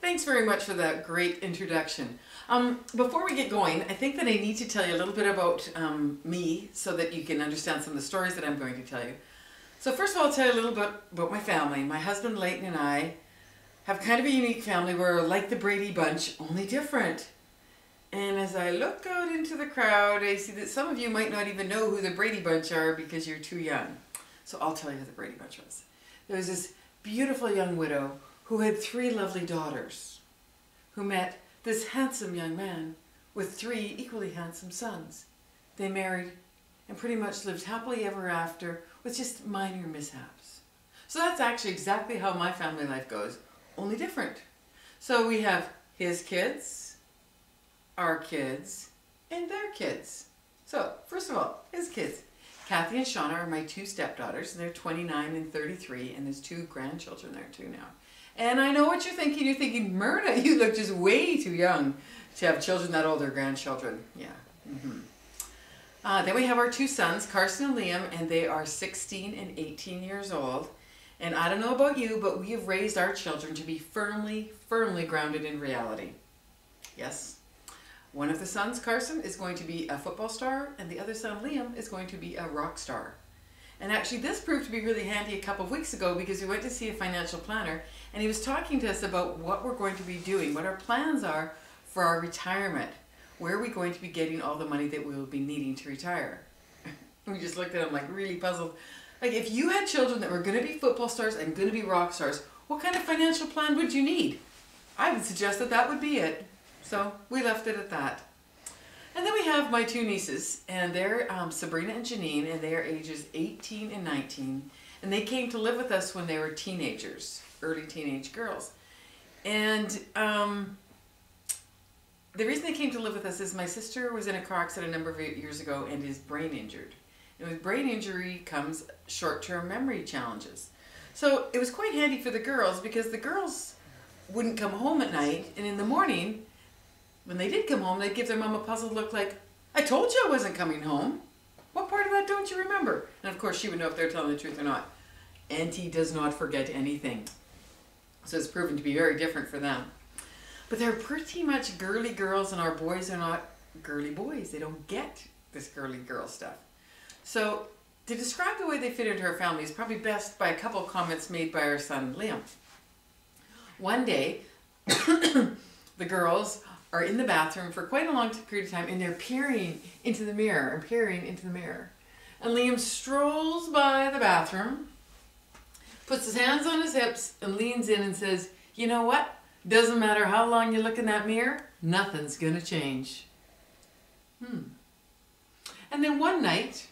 Thanks very much for that great introduction. Before we get going, I think that I need to tell you a little bit about me so that you can understand some of the stories that I'm going to tell you. So first of all, I'll tell you a little bit about my family. My husband Leighton and I have kind of a unique family. We're like the Brady Bunch, only different. And as I look out into the crowd, I see that some of you might not even know who the Brady Bunch are because you're too young. So I'll tell you who the Brady Bunch was. There was this beautiful young widow who had 3 lovely daughters, who met this handsome young man with 3 equally handsome sons. They married and pretty much lived happily ever after with just minor mishaps. So that's actually exactly how my family life goes, only different. So we have his kids, our kids, and their kids. So first of all, his kids. Kathy and Shauna are my 2 stepdaughters, and they're 29 and 33, and there's 2 grandchildren there too now. And I know what you're thinking. You're thinking, Myrna, you look just way too young to have children that old or grandchildren. Yeah. Then we have our 2 sons, Carson and Liam, and they are 16 and 18 years old. And I don't know about you, but we have raised our children to be firmly, firmly grounded in reality. Yes. One of the sons, Carson, is going to be a football star, and the other son, Liam, is going to be a rock star. And actually this proved to be really handy a couple of weeks ago because we went to see a financial planner and he was talking to us about what we're going to be doing, what our plans are for our retirement. Where are we going to be getting all the money that we will be needing to retire? We just looked at him like really puzzled. Like, if you had children that were going to be football stars and going to be rock stars, what kind of financial plan would you need? I would suggest that that would be it. So we left it at that. And then we have my 2 nieces, and they're Sabrina and Janine, and they are ages 18 and 19. And they came to live with us when they were teenagers, early teenage girls. And the reason they came to live with us is my sister was in a car accident a number of years ago and is brain injured. And with brain injury comes short-term memory challenges. So it was quite handy for the girls because the girls wouldn't come home at night, and in the morning, when they did come home, they'd give their mom a puzzled look like, I told you I wasn't coming home. What part of that don't you remember? And of course she would know if they're telling the truth or not. Auntie does not forget anything. So it's proven to be very different for them. But they're pretty much girly girls, and our boys are not girly boys. They don't get this girly girl stuff. So to describe the way they fit into our family is probably best by a couple of comments made by our son Liam. One day, the girls are in the bathroom for quite a long period of time, and they're peering into the mirror and peering into the mirror. And Liam strolls by the bathroom, puts his hands on his hips, and leans in and says, you know what? Doesn't matter how long you look in that mirror, nothing's going to change. And then one night,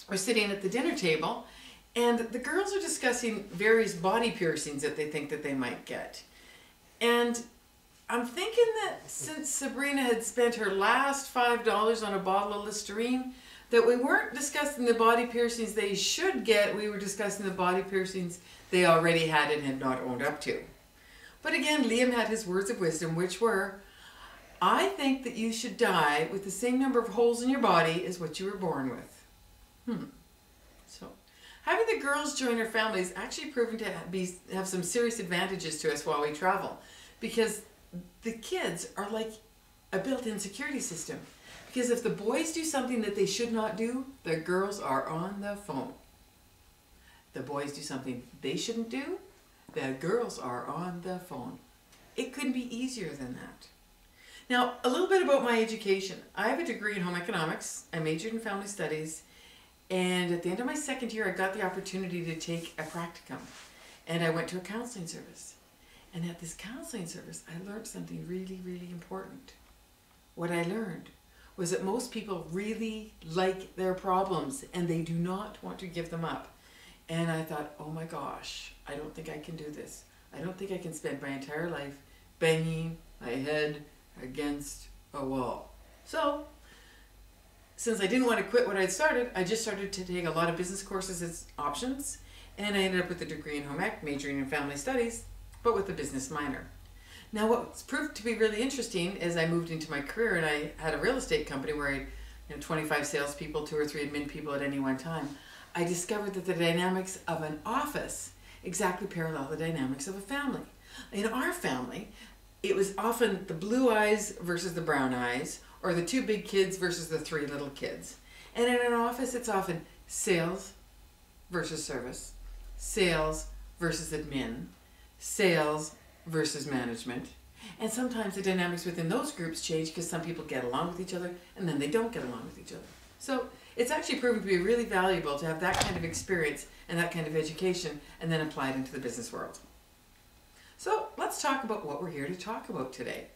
we're sitting at the dinner table, and the girls are discussing various body piercings that they think that they might get. And I'm thinking that since Sabrina had spent her last $5 on a bottle of Listerine, that we weren't discussing the body piercings they should get, we were discussing the body piercings they already had and had not owned up to. But again, Liam had his words of wisdom, which were, I think that you should die with the same number of holes in your body as what you were born with. So, having the girls join our family is actually proven to have some serious advantages to us while we travel, because the kids are like a built-in security system. Because if the boys do something that they should not do, the girls are on the phone. The boys do something they shouldn't do, the girls are on the phone. It couldn't be easier than that. Now, a little bit about my education. I have a degree in home economics. I majored in family studies. And at the end of my 2nd year, I got the opportunity to take a practicum. And I went to a counseling service. And at this counseling service, I learned something really, really important. What I learned was that most people really like their problems and they do not want to give them up. And I thought, oh my gosh, I don't think I can do this. I don't think I can spend my entire life banging my head against a wall. So, since I didn't want to quit what I'd started, I just started to take a lot of business courses as options, and I ended up with a degree in home ec, majoring in family studies, but with a business minor. Now, what's proved to be really interesting is I moved into my career and I had a real estate company where I had 25 salespeople, 2 or 3 admin people at any one time. I discovered that the dynamics of an office exactly parallel the dynamics of a family. In our family, it was often the blue eyes versus the brown eyes, or the 2 big kids versus the 3 little kids. And in an office, it's often sales versus service, sales versus admin, sales versus management. And sometimes the dynamics within those groups change because some people get along with each other and then they don't get along with each other. So it's actually proven to be really valuable to have that kind of experience and that kind of education and then apply it into the business world. So let's talk about what we're here to talk about today.